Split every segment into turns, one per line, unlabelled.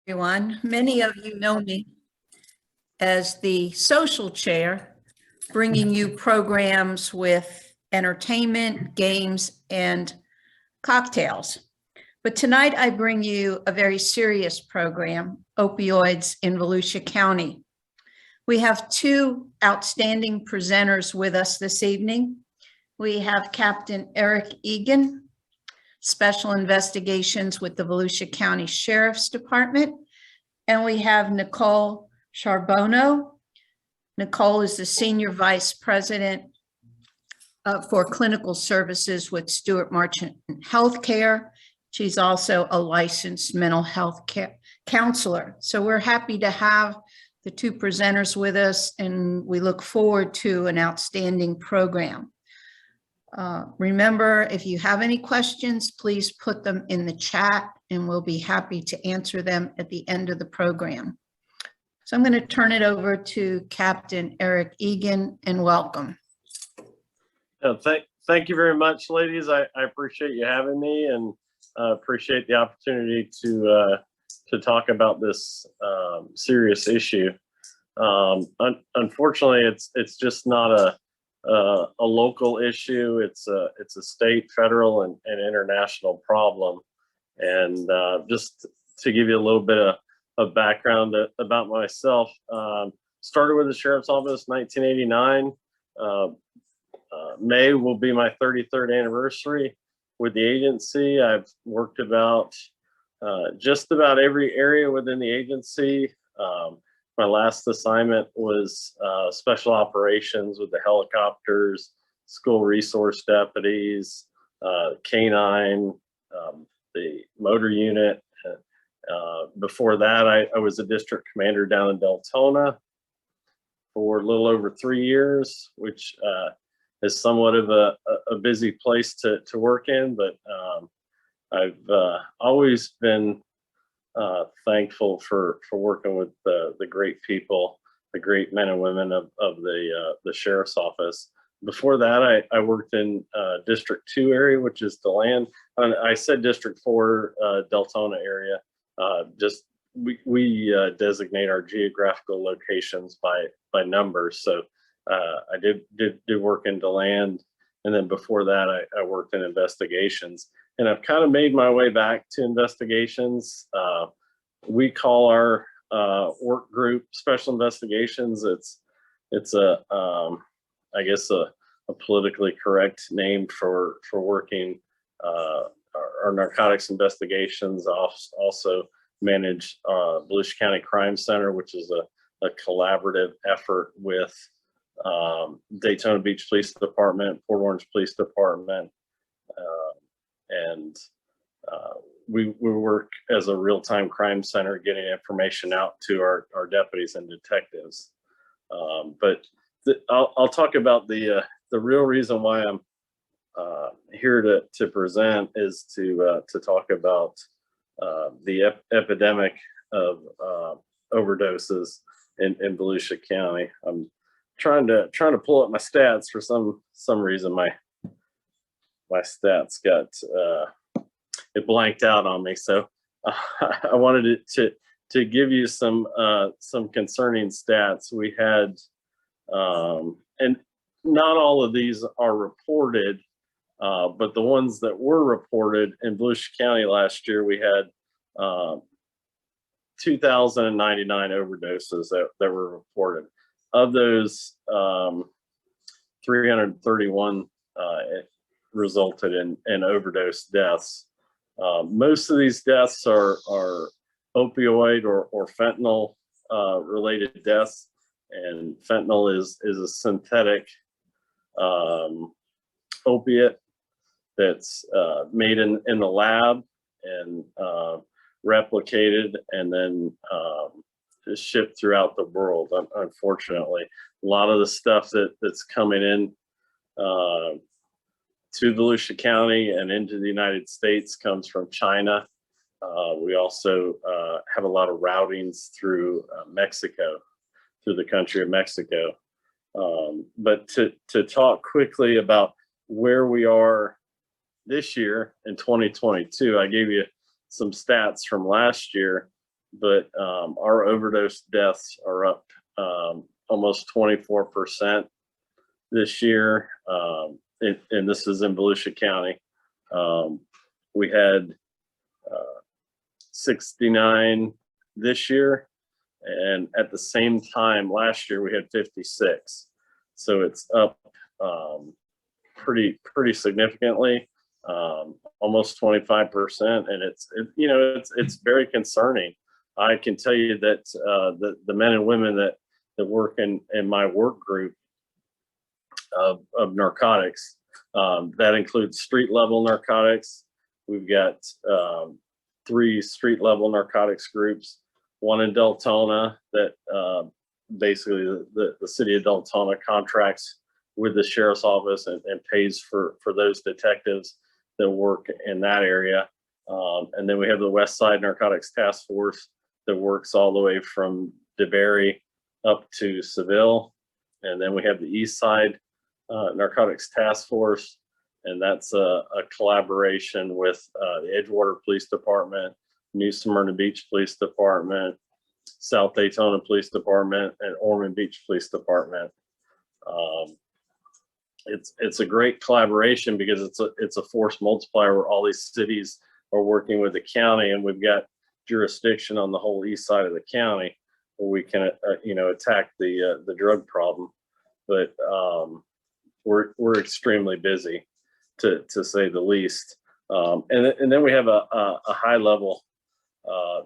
Everyone. Many of you know me as the social chair, bringing you programs with entertainment, games, and cocktails. But tonight I bring you a very serious program, Opioids in Volusia County. We have two outstanding presenters with us this evening. We have Captain Erik Eagan, Special Investigations with the Volusia County Sheriff's Department. And we have Nicole Sharbonous. Nicole is the Senior Vice President for Clinical Services with Stewart Marchant Healthcare. She's also a licensed mental health counselor. So we're happy to have the two presenters with us, and we look forward to an outstanding program. Remember, if you have any questions, please put them in the chat and we'll be happy to answer them at the end of the program. So I'm going to turn it over to Captain Erik Eagan, and welcome.
Thank you very much, ladies. I appreciate you having me, and appreciate the opportunity to talk about this serious issue. Unfortunately, it's just not a local issue. It's a state, federal, and international problem. And just to give you a little bit of background about myself, started with the Sheriff's Office 1989. May will be my 33rd anniversary with the agency. I've worked about just about every area within the agency. My last assignment was special operations with the helicopters, school resource deputies, canine, the motor unit. Before that, I was a district commander down in Deltona for a little over 3 years, which is somewhat of a busy place to work in, but I've always been thankful for working with the great people, the great men and women of the Sheriff's Office. Before that, I worked in District 2 area, which is DeLand. I said District 4, Deltona area. Just we designate our geographical locations by numbers. So I did work in DeLand, and then before that, I worked in investigations. And I've kind of made my way back to investigations. We call our work group Special Investigations. It's a I guess a politically correct name for working our narcotics investigations. Also manage Volusia County Crime Center, which is a collaborative effort with Daytona Beach Police Department, Port Orange Police Department, and we work as a real-time crime center, getting information out to our deputies and detectives. But I'll talk about the real reason why I'm here to present is to talk about the epidemic of overdoses in Volusia County. I'm trying to pull up my stats. For some reason my stats got it blanked out on me. So I wanted to give you some concerning stats. We had and not all of these are reported, but the ones that were reported in Volusia County last year, we had 2,099 overdoses that were reported. Of those, 331 resulted in overdose deaths. Most of these deaths are opioid or fentanyl related deaths, and fentanyl is a synthetic opiate that's made in the lab and replicated and then is shipped throughout the world. Unfortunately, a lot of the stuff that's coming in to Volusia County and into the United States comes from China. We also have a lot of routings through Mexico, through the country of Mexico. But to talk quickly about where we are this year in 2022, I gave you some stats from last year. but our overdose deaths are up almost 24% this year. And this is in Volusia County. We had 69 this year, and at the same time last year we had 56. So it's up pretty significantly, almost 25%, and it's very concerning. I can tell you that the men and women that work in my work group of narcotics, that includes street level narcotics. We've got 3 street level narcotics groups, one in Deltona that basically the city of Deltona contracts with the sheriff's office and pays for those detectives that work in that area. And then we have the West Side Narcotics Task Force that works all the way from DeBerry up to Seville. And then we have the East Side Narcotics Task Force, and that's a collaboration with the Edgewater Police Department, New Smyrna Beach Police Department, South Daytona Police Department, and Ormond Beach Police Department. It's a great collaboration because it's a force multiplier where all these cities are working with the county, and we've got jurisdiction on the whole east side of the county where we can attack the drug problem. But we're extremely busy, to say the least. And then we have a high level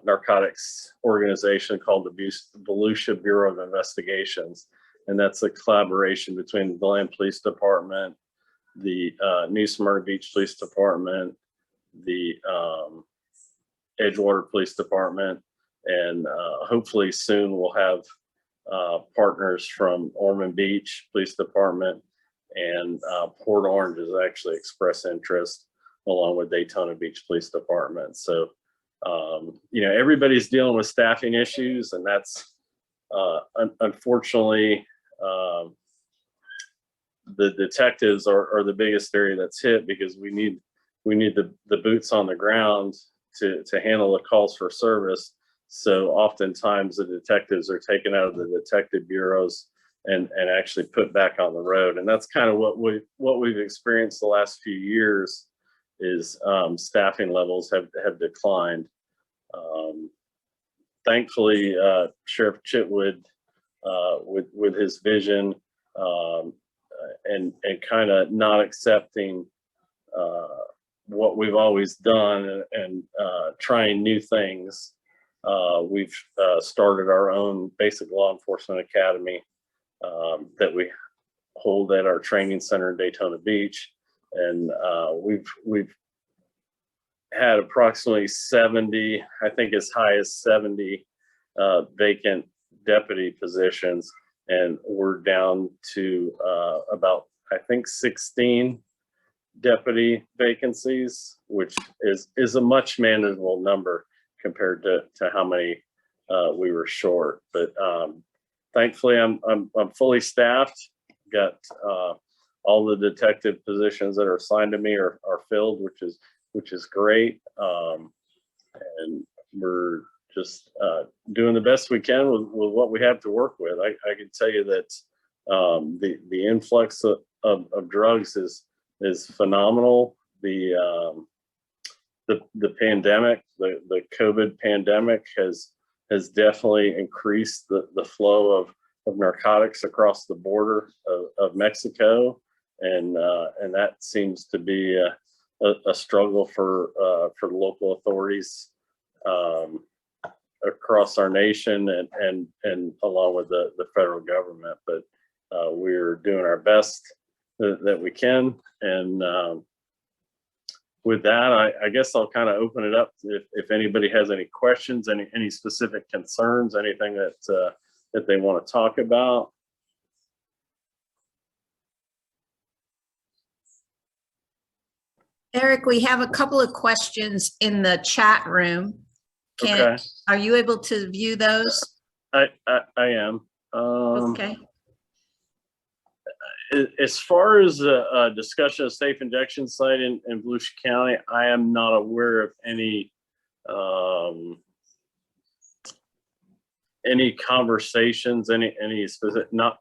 narcotics organization called the Volusia Bureau of Investigations. And that's a collaboration between the Deland Police Department, the New Smyrna Beach Police Department, the Edgewater Police Department, and hopefully soon we'll have partners from Ormond Beach Police Department, and Port Orange has actually expressed interest, along with Daytona Beach Police Department. So, everybody's dealing with staffing issues, and that's unfortunately, the detectives are the biggest area that's hit, because we need the boots on the ground to handle the calls for service. So oftentimes the detectives are taken out of the detective bureaus and actually put back on the road. And that's kind of what we've experienced the last few years is staffing levels have declined. Thankfully, Sheriff Chitwood, with his vision and kind of not accepting what we've always done and trying new things, we've started our own basic law enforcement academy that we hold at our training center in Daytona Beach. And we've had approximately 70, I think as high as 70 vacant deputy positions, and we're down to about, I think, 16 deputy vacancies, which is a much manageable number compared to how many we were short. But thankfully, I'm fully staffed. Got all the detective positions that are assigned to me are filled, which is great. And we're just doing the best we can with what we have to work with. I can tell you that the influx of drugs is phenomenal. The pandemic, the COVID pandemic has definitely increased the flow of narcotics across the border of Mexico, and that seems to be a struggle for the local authorities across our nation and along with the federal government. But we're doing our best that we can. And with that, I guess I'll kind of open it up if anybody has any questions, any specific concerns, anything that they want to talk about.
Eric, we have a couple of questions in the chat room.
Okay.
Are you able to view those?
I am.
Okay.
As far as a discussion of safe injection site in Volusia County, I am not aware of any any conversations, any specific, not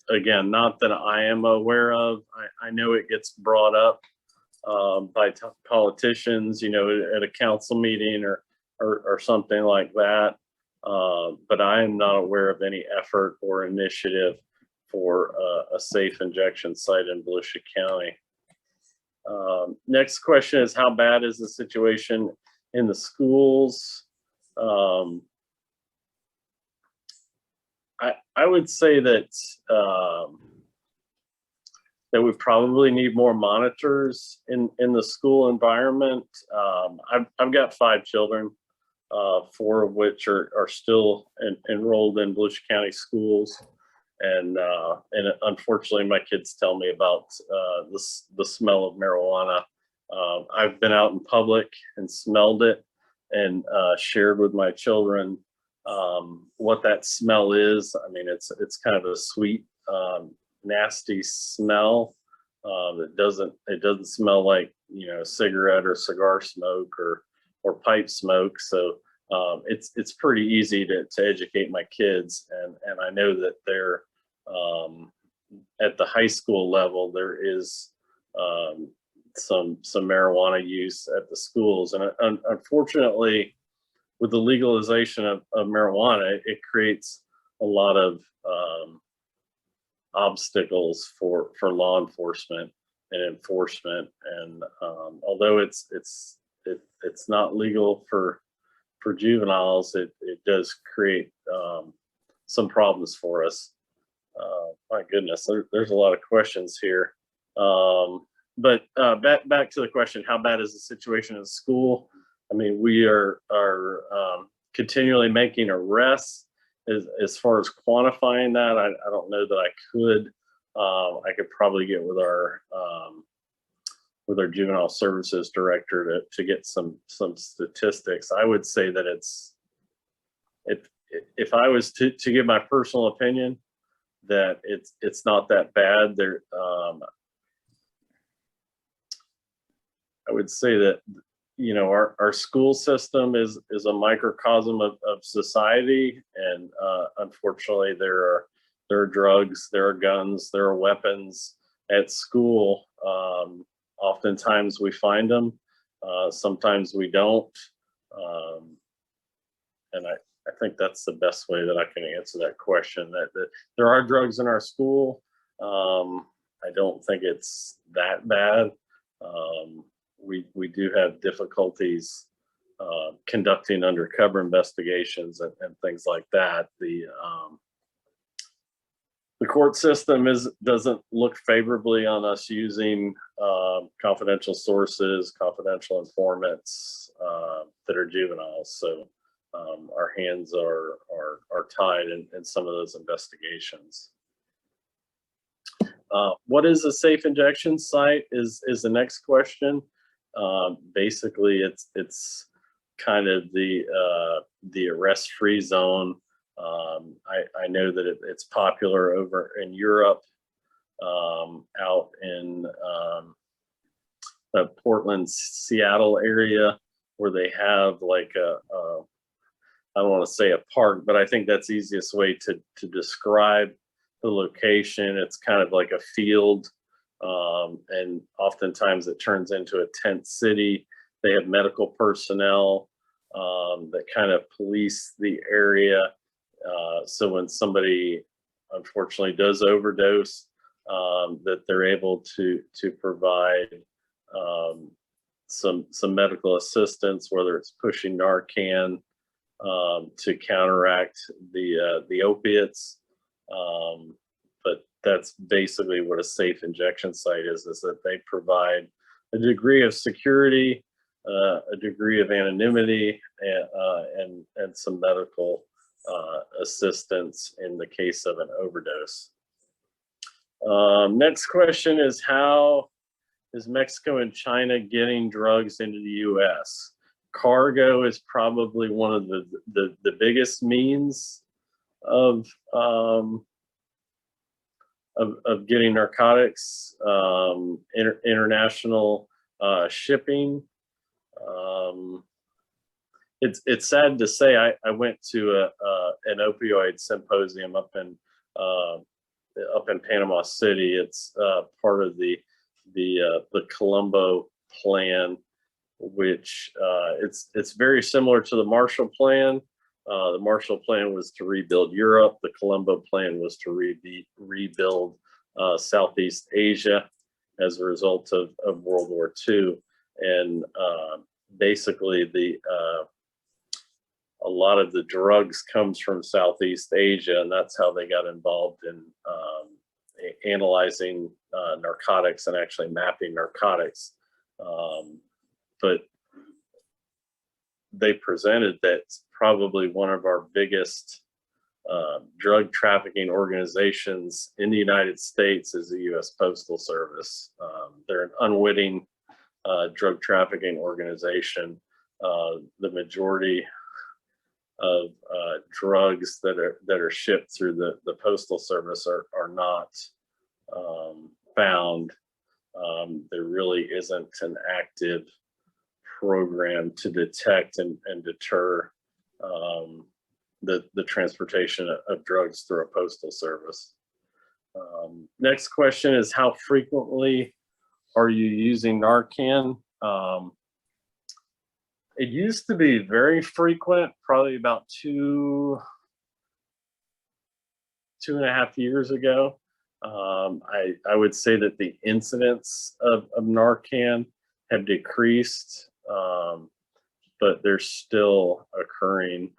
that I am aware of. I know it gets brought up by politicians, at a council meeting or something like that. But I am not aware of any effort or initiative for a safe injection site in Volusia County. Next question is, how bad is the situation in the schools? I would say that that we probably need more monitors in the school environment. I've got 5 children, 4 of which are still enrolled in Volusia County schools, and unfortunately, my kids tell me about the smell of marijuana. I've been out in public and smelled it, and shared with my children what that smell is. I mean, it's kind of a sweet, nasty smell. It doesn't smell like cigarette or cigar smoke or pipe smoke. So it's pretty easy to educate my kids, and I know that they're at the high school level there is some marijuana use at the schools, and unfortunately, with the legalization of marijuana, it creates a lot of obstacles for law enforcement and enforcement. And although it's not legal for juveniles, it does create some problems for us. My goodness, there's a lot of questions here. But back to the question, how bad is the situation in school? I mean, we are continually making arrests. As far as quantifying that, I don't know that I could. I could probably get with our juvenile services director to get some statistics. I would say that if I was to give my personal opinion, that it's not that bad. There, I would say that our school system is a microcosm of society, and unfortunately there are drugs, there are guns, there are weapons at school. Oftentimes we find them, sometimes we don't, and I think that's the best way that I can answer that question. That there are drugs in our school. I don't think it's that bad. We do have difficulties conducting undercover investigations and things like that. The court system doesn't look favorably on us using confidential sources, confidential informants that are juveniles. So our hands are tied in some of those investigations. What is a safe injection site is the next question. Basically, it's kind of the arrest-free zone. I know that it's popular over in Europe, out in the Portland, Seattle area, where they have like I don't want to say a park, but I think that's the easiest way to describe the location. It's kind of like a field, and oftentimes it turns into a tent city. They have medical personnel that kind of police the area. So when somebody unfortunately does overdose, that they're able to provide some medical assistance, whether it's pushing Narcan to counteract the opiates. But that's basically what a safe injection site is that they provide a degree of security, a degree of anonymity, and some medical assistance in the case of an overdose. Next question is, how is Mexico and China getting drugs into the U.S.? Cargo is probably one of the biggest means of getting narcotics, international shipping. it's sad to say I went to an opioid symposium up in Panama City. It's part of the Colombo plan, which it's very similar to the Marshall Plan. The Marshall Plan was to rebuild Europe. The Colombo Plan was to rebuild Southeast Asia as a result of World War II. And basically, a lot of the drugs comes from Southeast Asia, and that's how they got involved in analyzing narcotics and actually mapping narcotics. But they presented that probably one of our biggest drug trafficking organizations in the United States is the U.S. Postal Service. They're an unwitting drug trafficking organization. The majority of drugs that are shipped through the Postal Service are not found. There really isn't an active program to detect and deter the transportation of drugs through a postal service. Next question is, how frequently are you using Narcan? It used to be very frequent, probably about 2.5 years ago. I would say that the incidence of Narcan have decreased, but they're still occurring,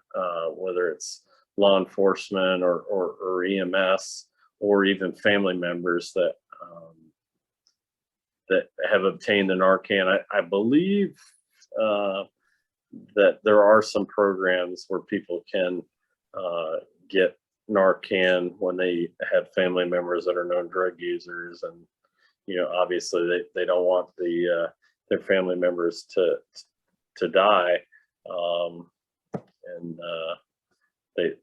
whether it's law enforcement or EMS, or even family members that have obtained the Narcan. I believe that there are some programs where people can get Narcan when they have family members that are known drug users, and obviously they don't want their family members to die, and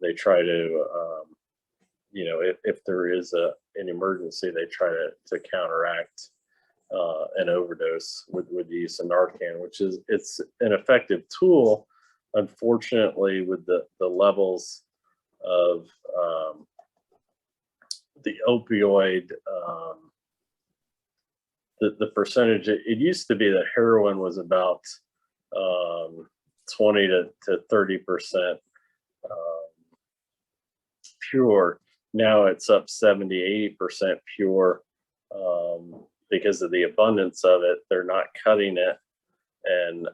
they try to if there is an emergency, they try to counteract an overdose with the use of Narcan, which it's an effective tool. Unfortunately, with the levels of the opioid, the percentage, it used to be that heroin was about 20 to 30% pure. Now it's up 70-80% pure. Because of the abundance of it, they're not cutting it, and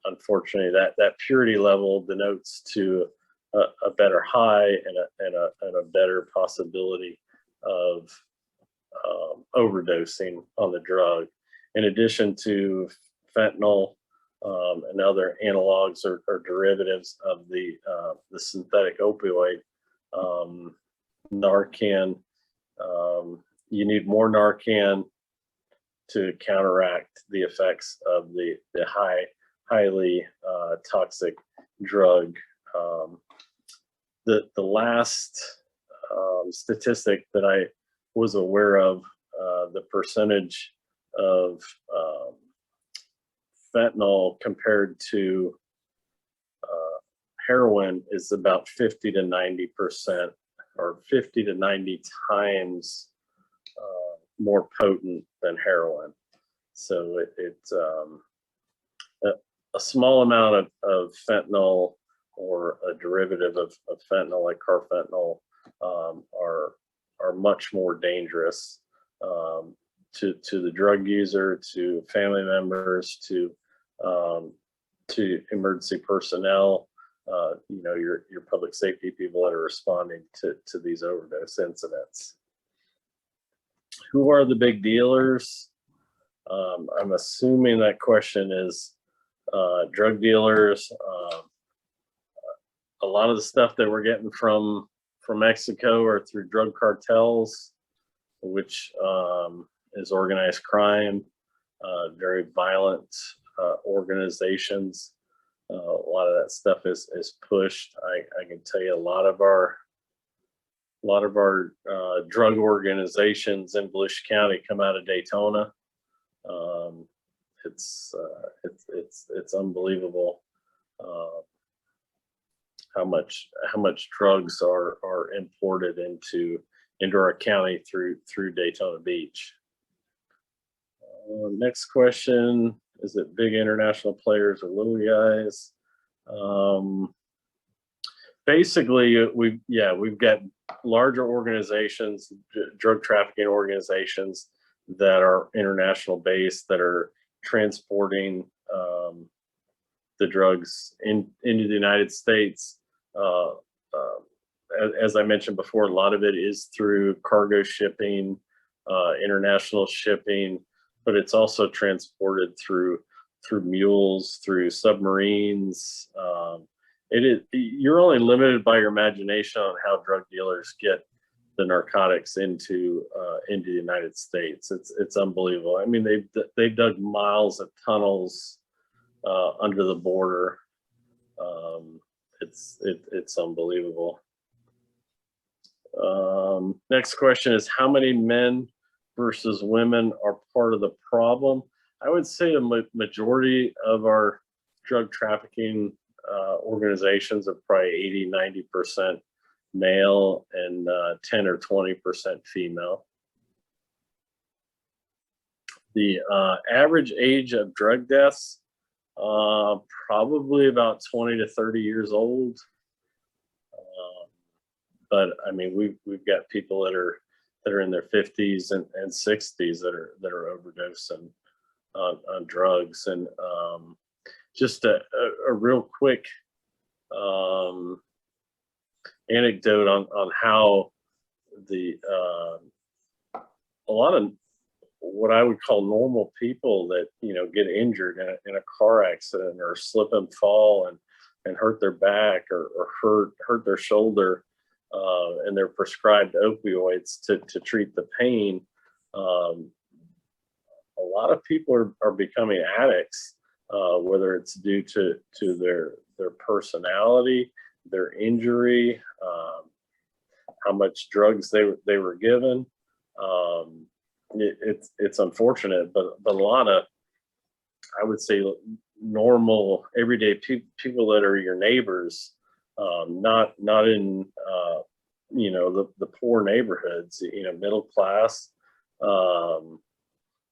unfortunately, that purity level denotes to a better high and a better possibility of overdosing on the drug. In addition to fentanyl and other analogs or derivatives of the synthetic opioid, Narcan, you need more Narcan to counteract the effects of the highly toxic drug. The last statistic that I was aware of, the percentage of fentanyl compared to heroin is about 50 to 90%, or 50 to 90 times more potent than heroin. So it's a small amount of fentanyl or a derivative of fentanyl, like carfentanil, are much more dangerous to the drug user, to family members, to emergency personnel, your public safety people that are responding to these overdose incidents. Who are the big dealers? I'm assuming that question is drug dealers. A lot of the stuff that we're getting from Mexico or through drug cartels, which is organized crime, very violent organizations. A lot of that stuff is pushed. I can tell you a lot of our drug organizations in Volusia County come out of Daytona. It's unbelievable how much drugs are imported into our county through Daytona Beach. Next question, is it big international players or little guys? Basically, we've got larger organizations, drug trafficking organizations that are international based, that are transporting the drugs into the United States. As I mentioned before, a lot of it is through cargo shipping, international shipping, but it's also transported through mules, through submarines. You're only limited by your imagination on how drug dealers get the narcotics into the United States. It's unbelievable. I mean, they've dug miles of tunnels under the border. It's unbelievable. Next question is, how many men versus women are part of the problem? I would say the majority of our drug trafficking organizations are probably 80-90% male and 10 or 20% female. The average age of drug deaths, probably about 20 to 30 years old. But I mean, we've got people that are in their 50s and 60s that are overdosing on drugs. And just a real quick anecdote on how a lot of what I would call normal people that get injured in a car accident or slip and fall and hurt their back or hurt their shoulder, and they're prescribed opioids to treat the pain. A lot of people are becoming addicts, whether it's due to their personality, their injury, how much drugs they were given. It's unfortunate, but a lot of, I would say, normal everyday people that are your neighbors, not in the poor neighborhoods, middle class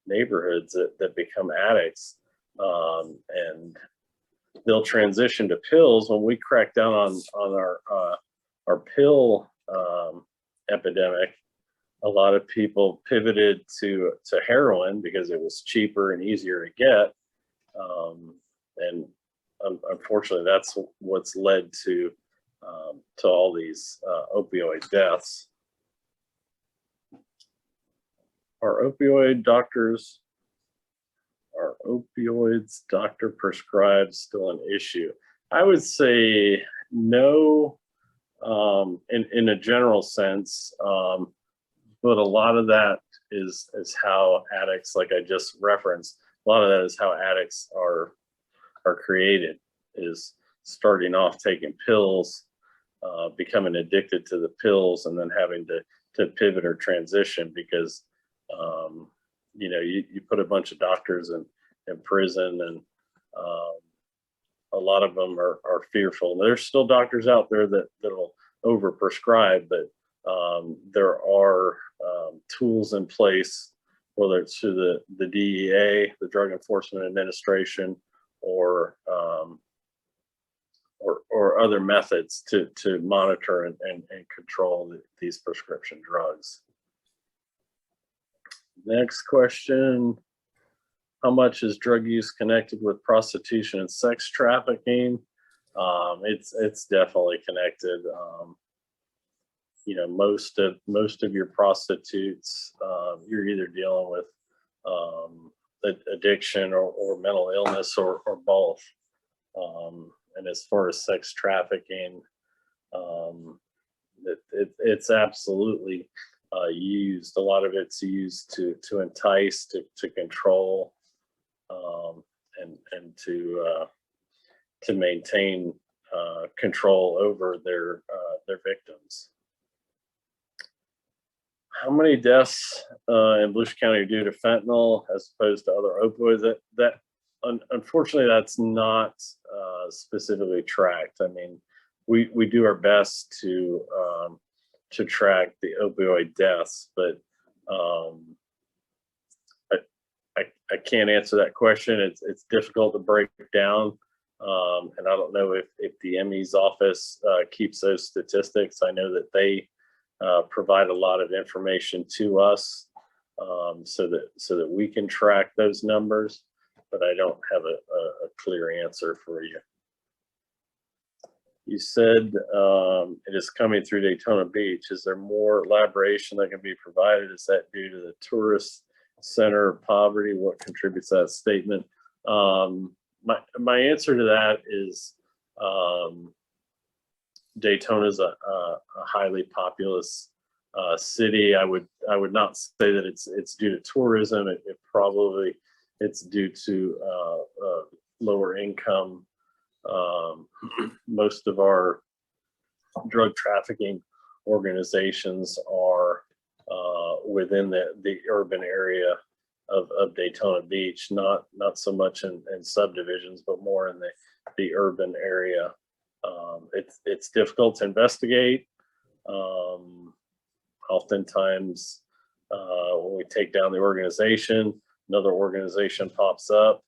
neighborhoods that become addicts, and they'll transition to pills. When we crack down on our pill epidemic, a lot of people pivoted to heroin because it was cheaper and easier to get, and unfortunately, that's what's led to all these opioid deaths. Are opioids doctor prescribed still an issue? I would say no, in a general sense, but a lot of that is how addicts, like I just referenced, a lot of that is how addicts are created, is starting off taking pills, becoming addicted to the pills, and then having to pivot or transition because you put a bunch of doctors in prison, and a lot of them are fearful. There's still doctors out there that'll overprescribe, but there are tools in place, whether it's through the DEA, the Drug Enforcement Administration, or other methods to monitor and control these prescription drugs. Next question, how much is drug use connected with prostitution and sex trafficking? It's definitely connected. Most of your prostitutes, you're either dealing with addiction or mental illness or both. And as far as sex trafficking, it's absolutely used. A lot of it's used to entice, to control, and to maintain control over their victims. How many deaths in Volusia County are due to fentanyl as opposed to other opioids? That unfortunately, that's not specifically tracked. I mean, we do our best to track the opioid deaths, but I can't answer that question. It's difficult to break down, and I don't know if the ME's office keeps those statistics. I know that they provide a lot of information to us, so that we can track those numbers, but I don't have a clear answer for you. You said it is coming through Daytona Beach. Is there more elaboration that can be provided? Is that due to the tourist center poverty? What contributes to that statement? My answer to that is Daytona is a highly populous city. I would not say that it's due to tourism. It probably it's due to lower income. Most of our drug trafficking organizations are within the urban area of Daytona Beach, not so much in subdivisions, but more in the urban area. It's difficult to investigate. Oftentimes, when we take down the organization, another organization pops up.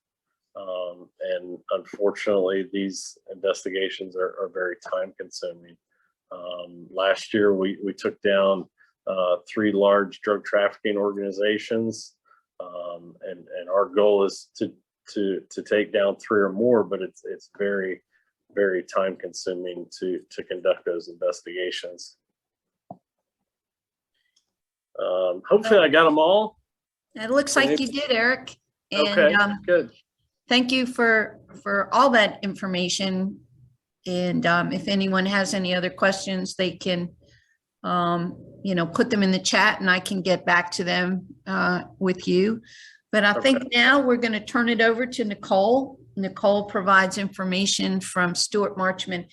And unfortunately, these investigations are very time consuming. Last year, we took down 3 large drug trafficking organizations. And our goal is to take down 3 or more, but it's very, very time consuming to conduct those investigations. Hopefully I got them all.
It looks like you did, Eric. And
Okay, good.
thank you for all that information. And if anyone has any other questions, they can, put them in the chat and I can get back to them with you. But I think now we're going to turn it over to Nicole. Nicole provides information from Stuart Marchman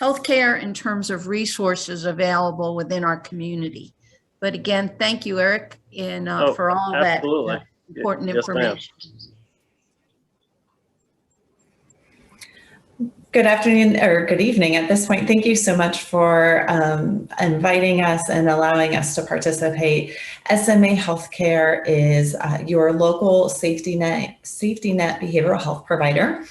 Healthcare in terms of resources available within our community. But again, thank you, Eric, and for all
absolutely.
that important
Yes, ma'am.
information.
Good afternoon or good evening at this point. Thank you so much for inviting us and allowing us to participate. SMA Healthcare is your local safety net behavioral health provider.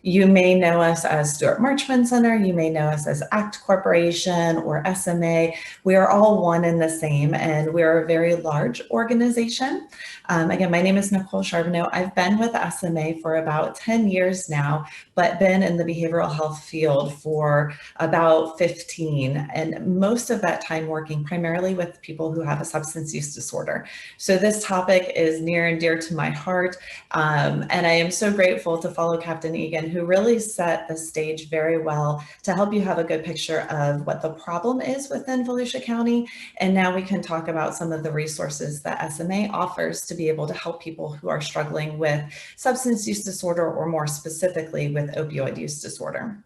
You may know us as Stuart Marchman Center. You may know us as ACT Corporation or SMA. We are all one and the same, and we're a very large organization. Again, my name is Nicole Sharbonous. I've been with SMA for about 10 years now, but been in the behavioral health field for about 15, and most of that time working primarily with people who have a substance use disorder. So this topic is near and dear to my heart, and I am so grateful to follow Captain Eagan, who really set the stage very well to help you have a good picture of what the problem is within Volusia County. And now we can talk about some of the resources that SMA offers to be able to help people who are struggling with substance use disorder, or more specifically with opioid use disorder.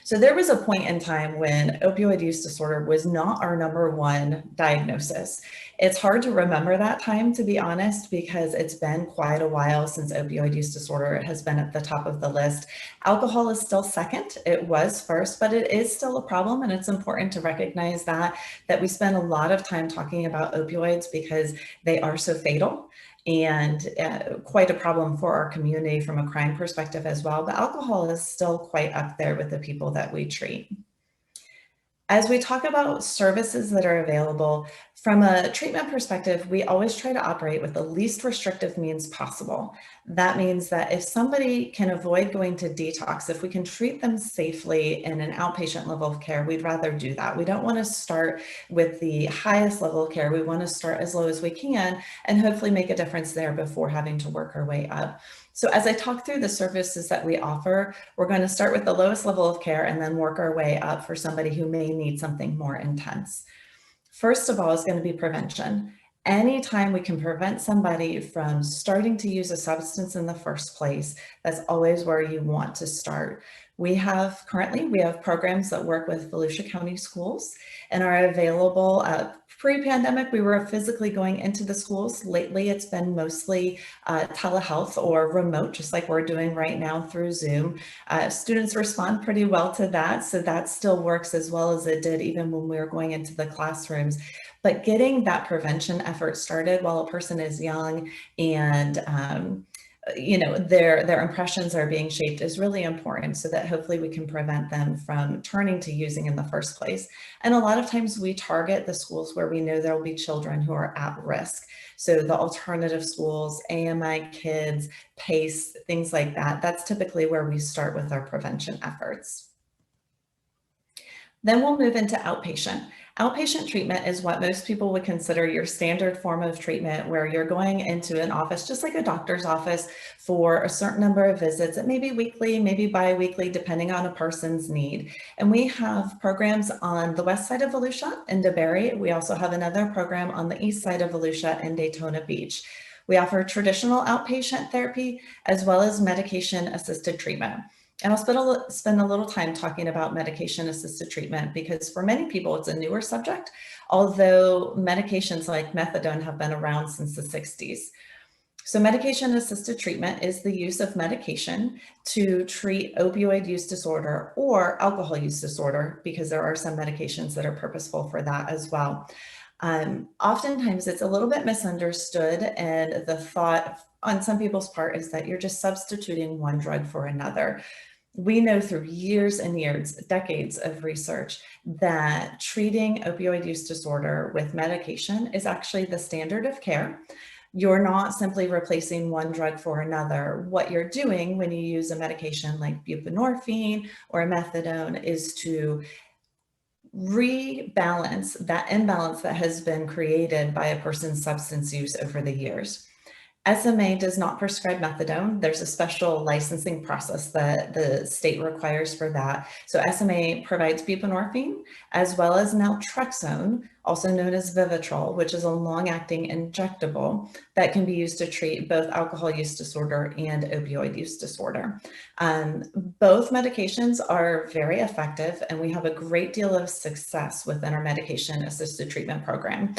So there was a point in time when opioid use disorder was not our #1 diagnosis. It's hard to remember that time, to be honest, because it's been quite a while since opioid use disorder has been at the top of the list. Alcohol is still second. It was first, but it is still a problem. And it's important to recognize that we spend a lot of time talking about opioids because they are so fatal and quite a problem for our community from a crime perspective as well. But alcohol is still quite up there with the people that we treat. As we talk about services that are available, from a treatment perspective, we always try to operate with the least restrictive means possible. That means that if somebody can avoid going to detox, if we can treat them safely in an outpatient level of care, we'd rather do that. We don't want to start with the highest level of care. We want to start as low as we can and hopefully make a difference there before having to work our way up. So as I talk through the services that we offer, we're going to start with the lowest level of care and then work our way up for somebody who may need something more intense. First of all is going to be prevention. Anytime we can prevent somebody from starting to use a substance in the first place, that's always where you want to start. Currently, we have programs that work with Volusia County schools and are available. Pre-pandemic, we were physically going into the schools. Lately, it's been mostly telehealth or remote, just like we're doing right now through Zoom. Students respond pretty well to that, so that still works as well as it did even when we were going into the classrooms. But getting that prevention effort started while a person is young and their impressions are being shaped is really important, so that hopefully we can prevent them from turning to using in the first place. And a lot of times we target the schools where we know there will be children who are at risk. So the alternative schools, AMI kids, PACE, things like that. That's typically where we start with our prevention efforts. Then we'll move into outpatient. Outpatient treatment is what most people would consider your standard form of treatment, where you're going into an office, just like a doctor's office, for a certain number of visits. It may be weekly, maybe bi-weekly, depending on a person's need. And we have programs on the west side of Volusia in DeBerry. We also have another program on the east side of Volusia in Daytona Beach. We offer traditional outpatient therapy as well as medication-assisted treatment. And I'll spend a little time talking about medication-assisted treatment, because for many people, it's a newer subject, although medications like methadone have been around since the 60s. So medication-assisted treatment is the use of medication to treat opioid use disorder or alcohol use disorder, because there are some medications that are purposeful for that as well. Oftentimes, it's a little bit misunderstood, and the thought on some people's part is that you're just substituting one drug for another. We know through years and years, decades of research, that treating opioid use disorder with medication is actually the standard of care. You're not simply replacing one drug for another. What you're doing when you use a medication like buprenorphine or methadone is to rebalance that imbalance that has been created by a person's substance use over the years. SMA does not prescribe methadone. There's a special licensing process that the state requires for that. So SMA provides buprenorphine as well as naltrexone, also known as Vivitrol, which is a long-acting injectable that can be used to treat both alcohol use disorder and opioid use disorder. Both medications are very effective, and we have a great deal of success within our medication-assisted treatment program.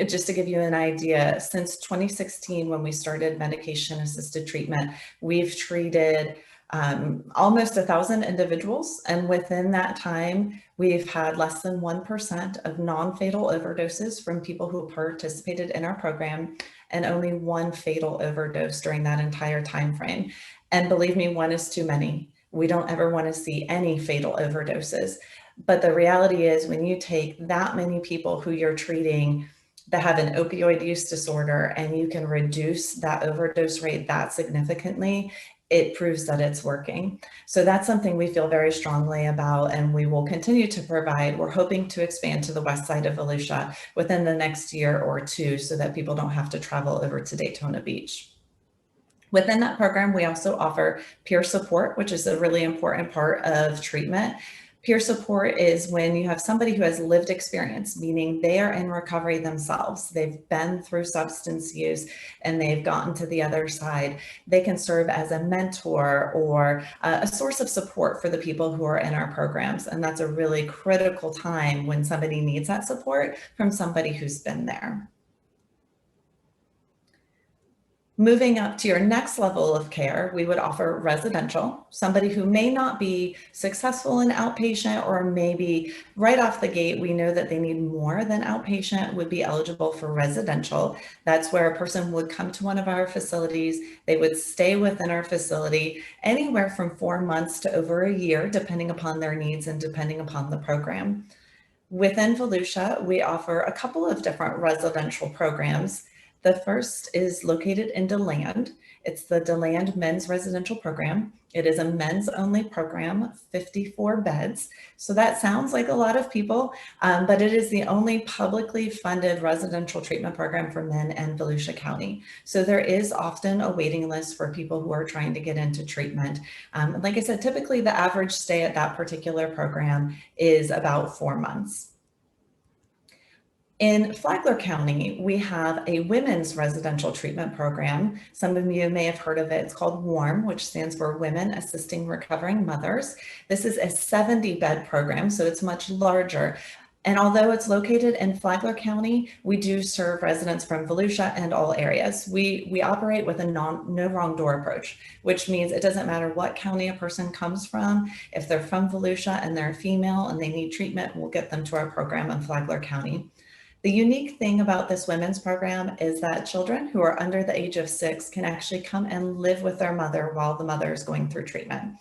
Just to give you an idea, since 2016, when we started medication-assisted treatment, we've treated almost 1,000 individuals, and within that time, we've had less than 1% of non-fatal overdoses from people who participated in our program, and only one fatal overdose during that entire time frame. And believe me, one is too many. We don't ever want to see any fatal overdoses. But the reality is, when you take that many people who you're treating that have an opioid use disorder and you can reduce that overdose rate that significantly, it proves that it's working. So that's something we feel very strongly about, and we will continue to provide. We're hoping to expand to the west side of Volusia within the next year or two, so that people don't have to travel over to Daytona Beach. Within that program, we also offer peer support, which is a really important part of treatment. Peer support is when you have somebody who has lived experience, meaning they are in recovery themselves. They've been through substance use and they've gotten to the other side. They can serve as a mentor or a source of support for the people who are in our programs. And that's a really critical time when somebody needs that support from somebody who's been there. Moving up to your next level of care, we would offer residential. Somebody who may not be successful in outpatient, or maybe right off the gate, we know that they need more than outpatient, would be eligible for residential. That's where a person would come to one of our facilities. They would stay within our facility anywhere from 4 months to over a year, depending upon their needs and depending upon the program. Within Volusia, we offer a couple of different residential programs. The first is located in DeLand. It's the DeLand Men's Residential Program. It is a men's only program, 54 beds. So that sounds like a lot of people, but it is the only publicly funded residential treatment program for men in Volusia County. So there is often a waiting list for people who are trying to get into treatment. Like I said, typically the average stay at that particular program is about 4 months. In Flagler County, we have a women's residential treatment program. Some of you may have heard of it. It's called WARM, which stands for Women Assisting Recovering Mothers. This is a 70-bed program, so it's much larger. And although it's located in Flagler County, we do serve residents from Volusia and all areas. We operate with a no wrong door approach, which means it doesn't matter what county a person comes from. If they're from Volusia and they're a female and they need treatment, we'll get them to our program in Flagler County. The unique thing about this women's program is that children who are under the age of 6 can actually come and live with their mother while the mother is going through treatment.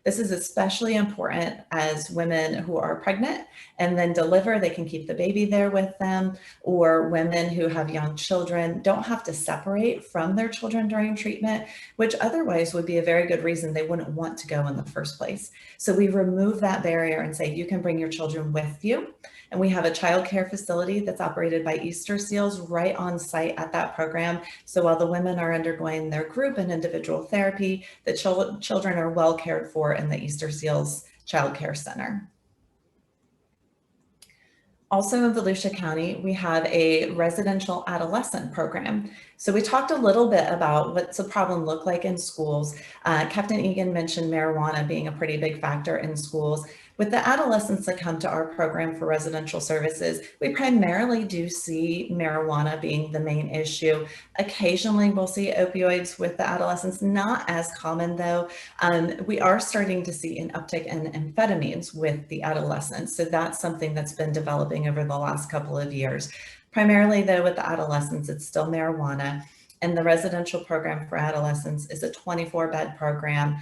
This is especially important as women who are pregnant and then deliver, they can keep the baby there with them, or women who have young children don't have to separate from their children during treatment, which otherwise would be a very good reason they wouldn't want to go in the first place. So we remove that barrier and say you can bring your children with you. And we have a child care facility that's operated by Easter Seals right on site at that program. So while the women are undergoing their group and individual therapy, the children are well cared for in the Easter Seals Child Care Center. Also in Volusia County, we have a residential adolescent program. So we talked a little bit about what's the problem look like in schools. Captain Eagan mentioned marijuana being a pretty big factor in schools. With the adolescents that come to our program for residential services, we primarily do see marijuana being the main issue. Occasionally we'll see opioids with the adolescents, not as common though. We are starting to see an uptick in amphetamines with the adolescents. So that's something that's been developing over the last couple of years. Primarily though with the adolescents, it's still marijuana. And the residential program for adolescents is a 24-bed program,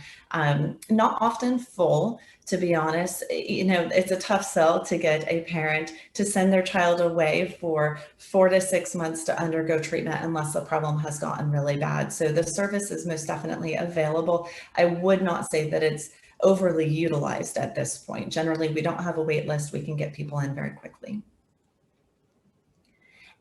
not often full, to be honest. You know, it's a tough sell to get a parent to send their child away for 4 to 6 months to undergo treatment unless the problem has gotten really bad. So the service is most definitely available. I would not say that it's overly utilized at this point. Generally, we don't have a wait list. We can get people in very quickly.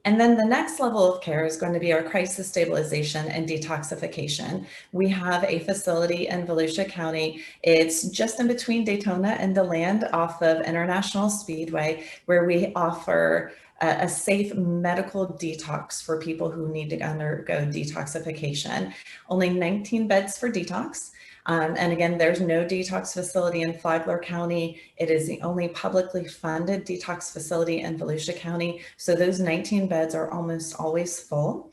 And then the next level of care is going to be our crisis stabilization and detoxification. We have a facility in Volusia County. It's just in between Daytona and DeLand off of International Speedway, where we offer a safe medical detox for people who need to undergo detoxification. Only 19 beds for detox. And again, there's no detox facility in Flagler County. It is the only publicly funded detox facility in Volusia County. So those 19 beds are almost always full,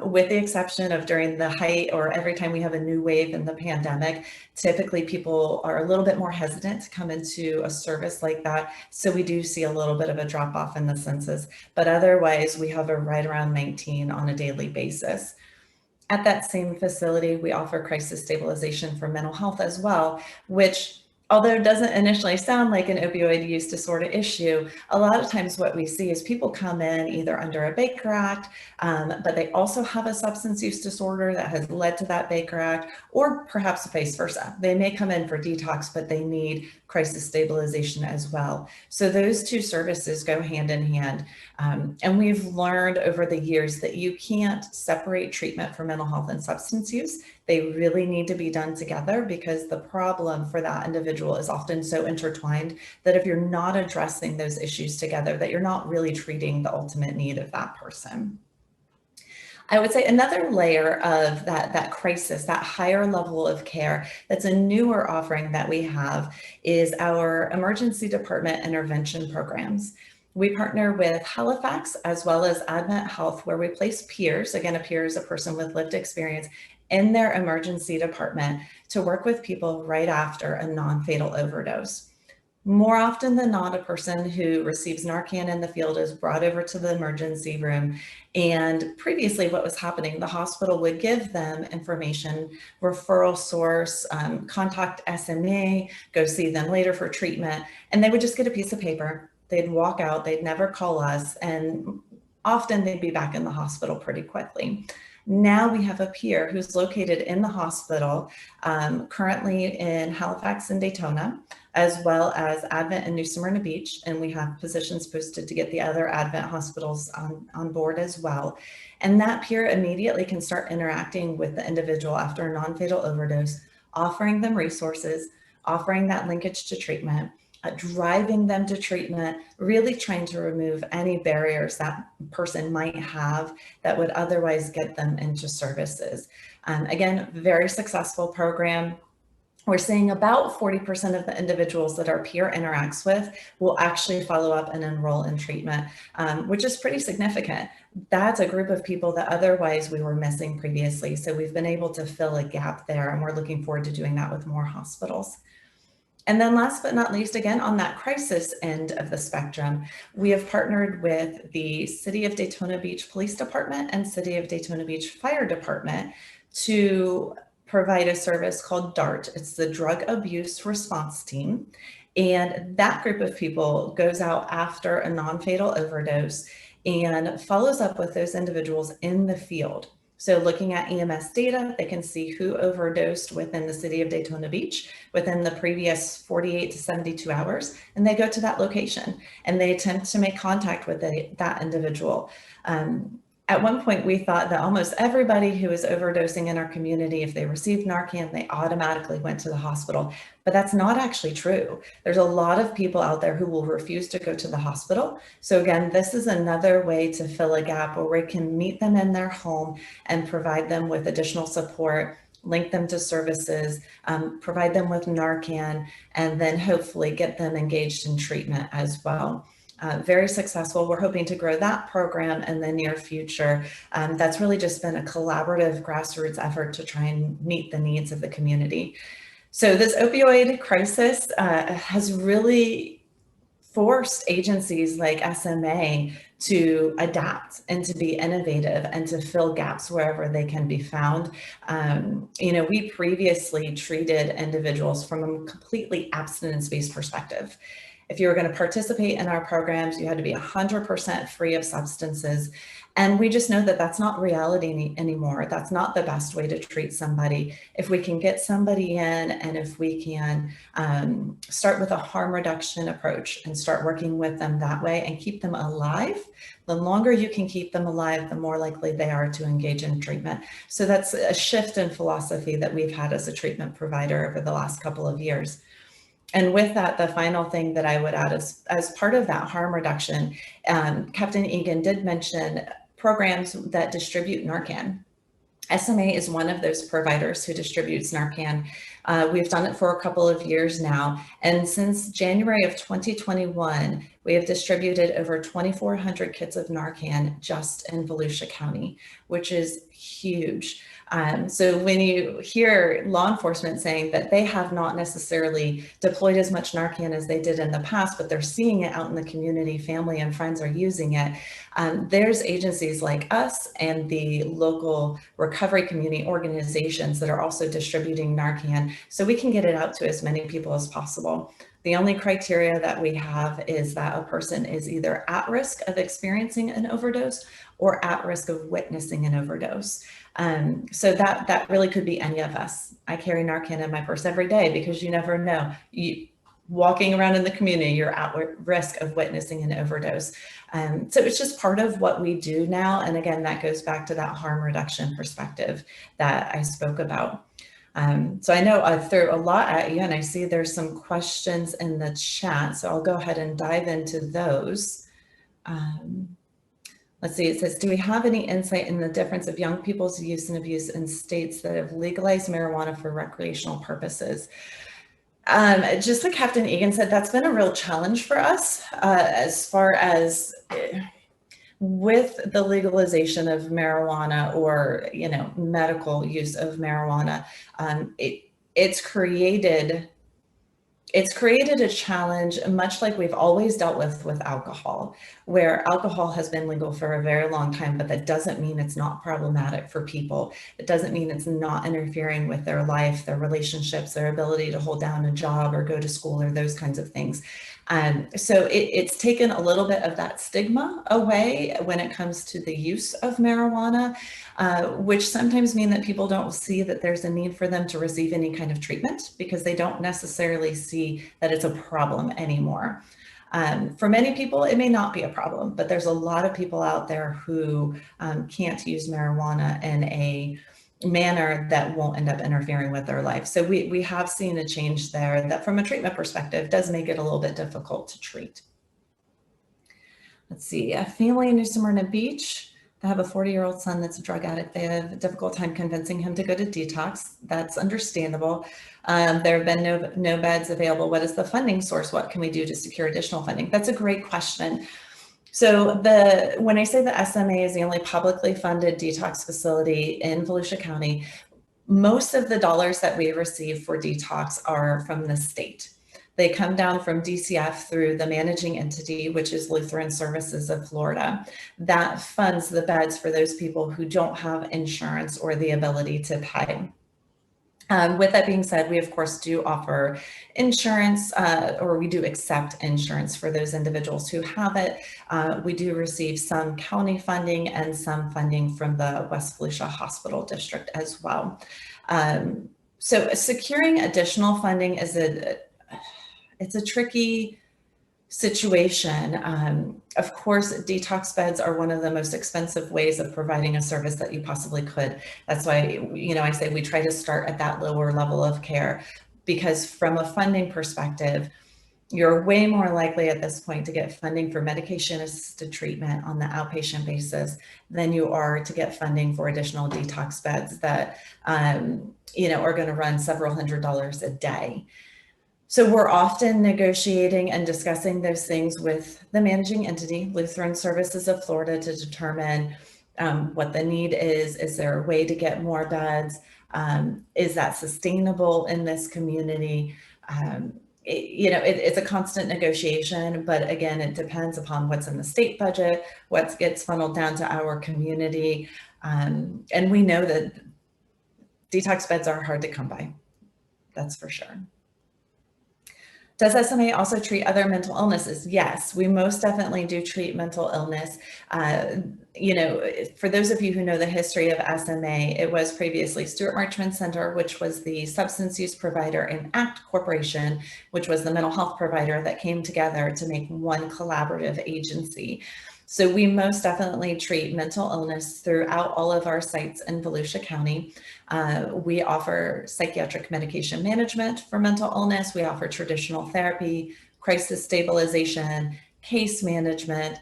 with the exception of during the height or every time we have a new wave in the pandemic. Typically people are a little bit more hesitant to come into a service like that. So we do see a little bit of a drop off in the census, but otherwise we hover right around 19 on a daily basis. At that same facility, we offer crisis stabilization for mental health as well, which, although it doesn't initially sound like an opioid use disorder issue, a lot of times what we see is people come in either under a Baker Act, but they also have a substance use disorder that has led to that Baker Act, or perhaps vice versa. They may come in for detox, but they need crisis stabilization as well. So those two services go hand in hand. And we've learned over the years that you can't separate treatment for mental health and substance use. They really need to be done together because the problem for that individual is often so intertwined that if you're not addressing those issues together, that you're not really treating the ultimate need of that person. I would say another layer of that crisis, that higher level of care, that's a newer offering that we have is our emergency department intervention programs. We partner with Halifax as well as Advent Health, where we place peers. Again, a peer is a person with lived experience in their emergency department to work with people right after a non-fatal overdose. More often than not, a person who receives Narcan in the field is brought over to the emergency room. And previously what was happening, the hospital would give them information, referral source, contact SMA, go see them later for treatment. And they would just get a piece of paper. They'd walk out, they'd never call us. And often they'd be back in the hospital pretty quickly. Now we have a peer who's located in the hospital, currently in Halifax and Daytona, as well as Advent and New Smyrna Beach. And we have positions posted to get the other Advent hospitals on board as well. And that peer immediately can start interacting with the individual after a non-fatal overdose, offering them resources, offering that linkage to treatment, driving them to treatment, really trying to remove any barriers that person might have that would otherwise get them into services. Again, very successful program. We're seeing about 40% of the individuals that our peer interacts with will actually follow up and enroll in treatment, which is pretty significant. That's a group of people that otherwise we were missing previously. So we've been able to fill a gap there, and we're looking forward to doing that with more hospitals. And then last but not least, again, on that crisis end of the spectrum, we have partnered with the City of Daytona Beach Police Department and City of Daytona Beach Fire Department to provide a service called DART. It's the Drug Abuse Response Team. And that group of people goes out after a non-fatal overdose and follows up with those individuals in the field. So looking at EMS data, they can see who overdosed within the City of Daytona Beach within the previous 48 to 72 hours, and they go to that location and they attempt to make contact with that individual. At one point, we thought that almost everybody who was overdosing in our community, if they received Narcan, they automatically went to the hospital. But that's not actually true. There's a lot of people out there who will refuse to go to the hospital. So again, this is another way to fill a gap where we can meet them in their home and provide them with additional support, link them to services, provide them with Narcan, and then hopefully get them engaged in treatment as well. Very successful. We're hoping to grow that program in the near future. That's really just been a collaborative grassroots effort to try and meet the needs of the community. So this opioid crisis has really forced agencies like SMA to adapt and to be innovative and to fill gaps wherever they can be found. We previously treated individuals from a completely abstinence-based perspective. If you were going to participate in our programs, you had to be 100% free of substances. And we just know that that's not reality anymore. That's not the best way to treat somebody. If we can get somebody in, and if we can start with a harm reduction approach and start working with them that way and keep them alive, the longer you can keep them alive, the more likely they are to engage in treatment. So that's a shift in philosophy that we've had as a treatment provider over the last couple of years. And with that, the final thing that I would add is, as part of that harm reduction, Captain Eagan did mention programs that distribute Narcan. SMA is one of those providers who distributes Narcan. We've done it for a couple of years now. And since January of 2021, we have distributed over 2,400 kits of Narcan just in Volusia County, which is huge. So when you hear law enforcement saying that they have not necessarily deployed as much Narcan as they did in the past, but they're seeing it out in the community, family and friends are using it, there's agencies like us and the local recovery community organizations that are also distributing Narcan so we can get it out to as many people as possible. The only criteria that we have is that a person is either at risk of experiencing an overdose or at risk of witnessing an overdose. So that really could be any of us. I carry Narcan in my purse every day because you never know. Walking around in the community, you're at risk of witnessing an overdose. So it's just part of what we do now. And again, that goes back to that harm reduction perspective that I spoke about. So I know I threw a lot at you, and I see there's some questions in the chat. So I'll go ahead and dive into those. Let's see, it says, do we have any insight in the difference of young people's use and abuse in states that have legalized marijuana for recreational purposes? Just like Captain Eagan said, that's been a real challenge for us as far as with the legalization of marijuana or, medical use of marijuana. It's created a challenge, much like we've always dealt with alcohol, where alcohol has been legal for a very long time, but that doesn't mean it's not problematic for people. It doesn't mean it's not interfering with their life, their relationships, their ability to hold down a job or go to school or those kinds of things. So it's taken a little bit of that stigma away when it comes to the use of marijuana, which sometimes mean that people don't see that there's a need for them to receive any kind of treatment because they don't necessarily see that it's a problem anymore. For many people, it may not be a problem, but there's a lot of people out there who can't use marijuana in a manner that won't end up interfering with their life. So we have seen a change there that from a treatment perspective does make it a little bit difficult to treat. Let's see, a family in New Smyrna Beach. They have a 40-year-old son that's a drug addict. They have a difficult time convincing him to go to detox. That's understandable. There have been no beds available. What is the funding source? What can we do to secure additional funding? That's a great question. So when I say the SMA is the only publicly funded detox facility in Volusia County, most of the dollars that we receive for detox are from the state. They come down from DCF through the managing entity, which is Lutheran Services of Florida, that funds the beds for those people who don't have insurance or the ability to pay. With that being said, we of course do offer insurance, or we do accept insurance for those individuals who have it. We do receive some county funding and some funding from the West Volusia Hospital District as well. So securing additional funding is it's a tricky situation. Of course, detox beds are one of the most expensive ways of providing a service that you possibly could. That's why, I say we try to start at that lower level of care, because from a funding perspective, you're way more likely at this point to get funding for medication-assisted treatment on the outpatient basis than you are to get funding for additional detox beds that, are going to run several $100s a day. So we're often negotiating and discussing those things with the managing entity, Lutheran Services of Florida, to determine what the need is. Is there a way to get more beds? Is that sustainable in this community? It's a constant negotiation, but again, it depends upon what's in the state budget, what gets funneled down to our community. And we know that detox beds are hard to come by. That's for sure. Does SMA also treat other mental illnesses? Yes, we most definitely do treat mental illness. For those of you who know the history of SMA, it was previously Stuart Marchman Center, which was the substance use provider, and ACT Corporation, which was the mental health provider, that came together to make one collaborative agency. So we most definitely treat mental illness throughout all of our sites in Volusia County. We offer psychiatric medication management for mental illness. We offer traditional therapy, crisis stabilization, case management,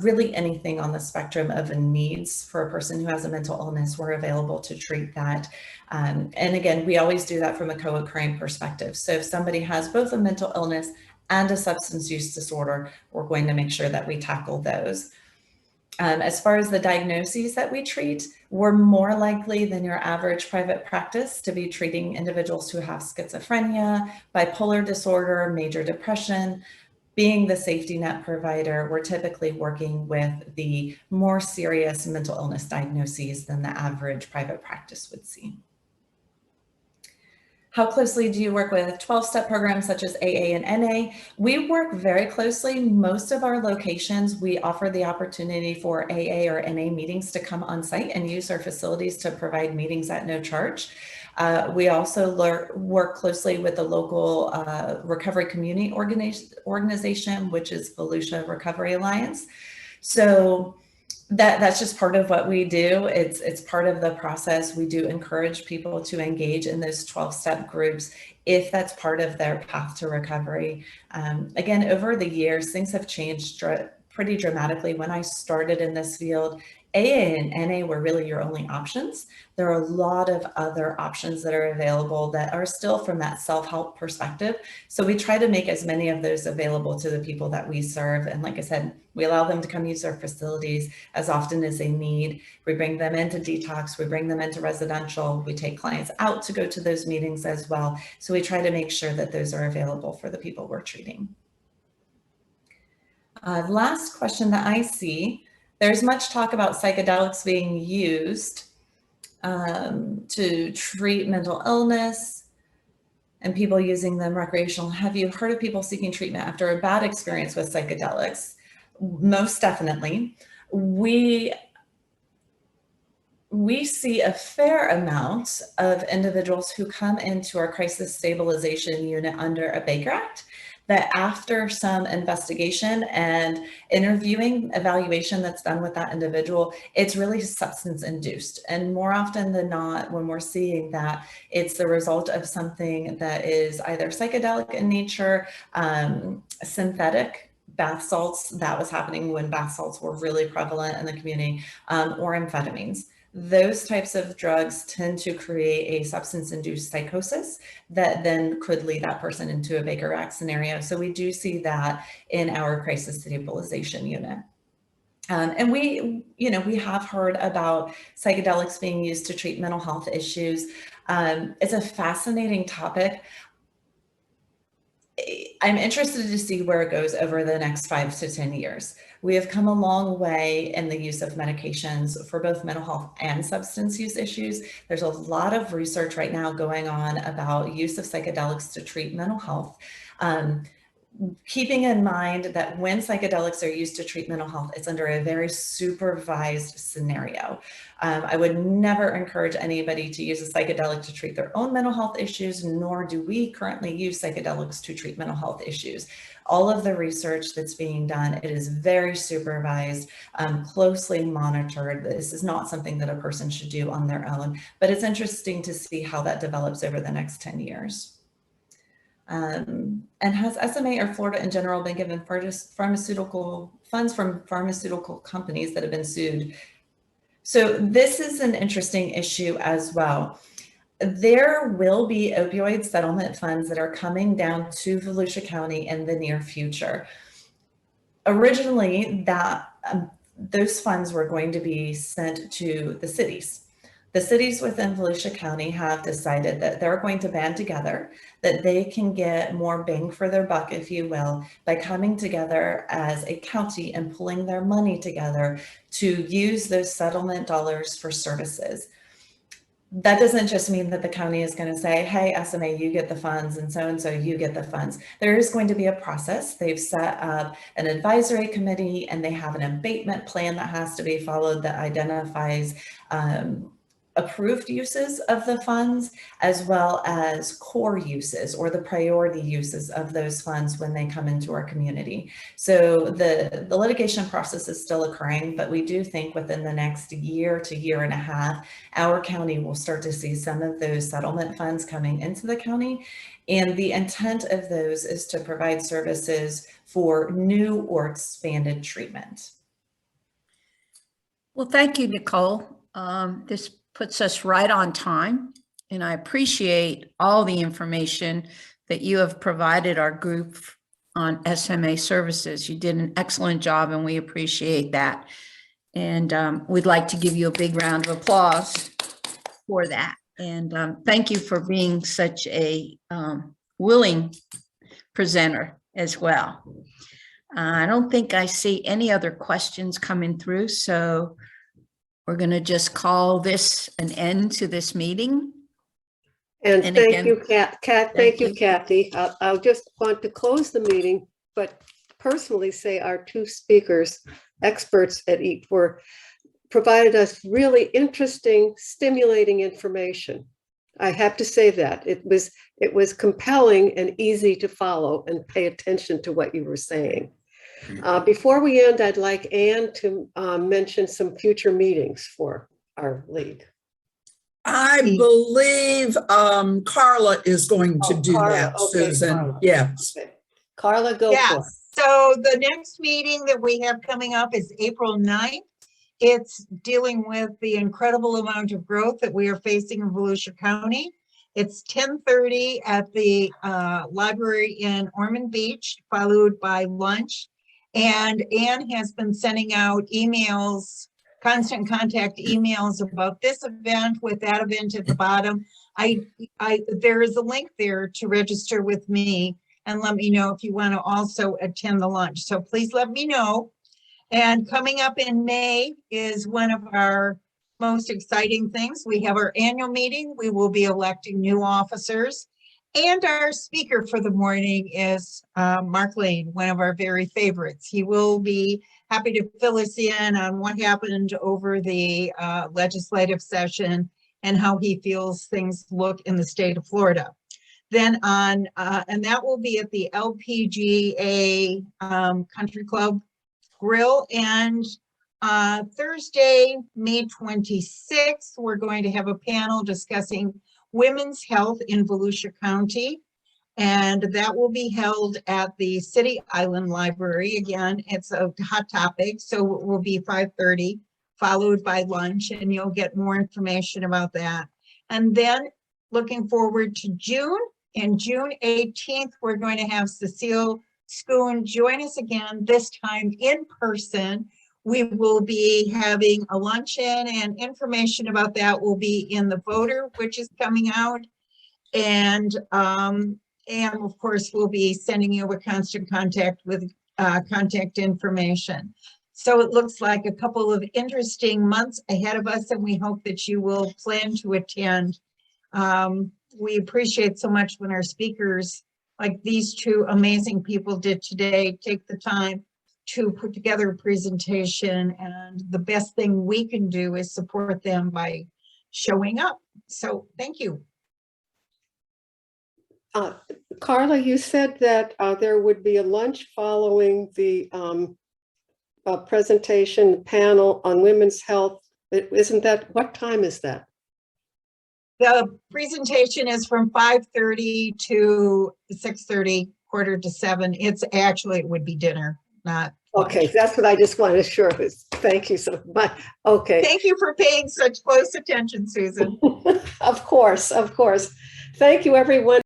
really anything on the spectrum of needs for a person who has a mental illness, we're available to treat that. And again, we always do that from a co-occurring perspective. So if somebody has both a mental illness and a substance use disorder, we're going to make sure that we tackle those. As far as the diagnoses that we treat, we're more likely than your average private practice to be treating individuals who have schizophrenia, bipolar disorder, major depression. Being the safety net provider, we're typically working with the more serious mental illness diagnoses than the average private practice would see. How closely do you work with 12-step programs such as AA and NA? We work very closely. Most of our locations, we offer the opportunity for AA or NA meetings to come on site and use our facilities to provide meetings at no charge. We also work closely with the local recovery community organization, which is Volusia Recovery Alliance. So that's just part of what we do. It's part of the process. We do encourage people to engage in those 12-step groups if that's part of their path to recovery. Again, over the years, things have changed pretty dramatically. When I started in this field, AA and NA were really your only options. There are a lot of other options that are available that are still from that self-help perspective. So we try to make as many of those available to the people that we serve. And like I said, we allow them to come use our facilities as often as they need. We bring them into detox, we bring them into residential, we take clients out to go to those meetings as well. So we try to make sure that those are available for the people we're treating. Last question that I see, there's much talk about psychedelics being used to treat mental illness and people using them recreational. Have you heard of people seeking treatment after a bad experience with psychedelics? Most definitely. We see a fair amount of individuals who come into our crisis stabilization unit under a Baker Act. that after some investigation and evaluation that's done with that individual, it's really substance induced. And more often than not, when we're seeing that, it's the result of something that is either psychedelic in nature, synthetic bath salts, that was happening when bath salts were really prevalent in the community, or amphetamines. Those types of drugs tend to create a substance-induced psychosis that then could lead that person into a Baker Act scenario. So we do see that in our crisis stabilization unit. And we have heard about psychedelics being used to treat mental health issues. It's a fascinating topic. I'm interested to see where it goes over the next 5 to 10 years. We have come a long way in the use of medications for both mental health and substance use issues. There's a lot of research right now going on about use of psychedelics to treat mental health. Keeping in mind that when psychedelics are used to treat mental health, it's under a very supervised scenario. I would never encourage anybody to use a psychedelic to treat their own mental health issues, nor do we currently use psychedelics to treat mental health issues. All of the research that's being done, it is very supervised, closely monitored. This is not something that a person should do on their own, but it's interesting to see how that develops over the next 10 years. And has SMA or Florida in general been given pharmaceutical funds from pharmaceutical companies that have been sued? So this is an interesting issue as well. There will be opioid settlement funds that are coming down to Volusia County in the near future. Originally, those funds were going to be sent to the cities. The cities within Volusia County have decided that they're going to band together, that they can get more bang for their buck, if you will, by coming together as a county and pulling their money together to use those settlement dollars for services. That doesn't just mean that the county is going to say, hey, SMA, you get the funds, and so you get the funds. There is going to be a process. They've set up an advisory committee, and they have an abatement plan that has to be followed that identifies approved uses of the funds, as well as core uses or the priority uses of those funds when they come into our community. So the litigation process is still occurring, but we do think within the next year to year and a half, our county will start to see some of those settlement funds coming into the county. And the intent of those is to provide services for new or expanded treatment.
Well, thank you, Nicole. This puts us right on time, and I appreciate all the information that you have provided our group on SMA services. You did an excellent job, and we appreciate that. And we'd like to give you a big round of applause for that. And thank you for being such a willing presenter as well. I don't think I see any other questions coming through, so we're going to just call this an end to this meeting.
And thank
again,
you, thank you, Kathy. I'll just want to close the meeting, but personally say our two speakers, experts at each, provided us really interesting, stimulating information. I have to say that it was compelling and easy to follow and pay attention to what you were saying. Before we end, I'd like Anne to mention some future meetings for our league.
I believe Carla is going to do
Carla.
that,
Okay,
Susan.
Carla.
Yes.
Okay. Carla, go for it.
So the next meeting that we have coming up is April 9th. It's dealing with the incredible amount of growth that we are facing in Volusia County. It's 10:30 at the library in Ormond Beach, followed by lunch. And Anne has been sending out emails, constant contact emails about this event with that event at the bottom. There is a link there to register with me and let me know if you want to also attend the lunch. So please let me know. And coming up in May is one of our most exciting things. We have our annual meeting. We will be electing new officers. And our speaker for the morning is Mark Lane, one of our very favorites. He will be happy to fill us in on what happened over the legislative session and how he feels things look in the state of Florida. Then on, and that will be at the LPGA Country Club Grill. And Thursday, May 26th, we're going to have a panel discussing women's health in Volusia County. And that will be held at the City Island Library. Again, it's a hot topic, so it will be 5:30, followed by lunch, and you'll get more information about that. And then looking forward to June. And June 18th, we're going to have Cecile Schoon join us again, this time in person. We will be having a luncheon, and information about that will be in the voter, which is coming out. And of course, we'll be sending you a constant contact with contact information. So it looks like a couple of interesting months ahead of us, and we hope that you will plan to attend. We appreciate so much when our speakers, like these two amazing people did today, take the time to put together a presentation, and the best thing we can do is support them by showing up. So thank you.
Carla, you said that there would be a lunch following the presentation panel on women's health. Isn't that, what time is that?
The presentation is from 5:30 to 6:30, 6:45. It's actually, it would be dinner, not lunch.
Okay, that's what I just wanted to assure. Thank you so much. Okay.
Thank you for paying such close attention, Susan.
Of course, of course. Thank you, everyone.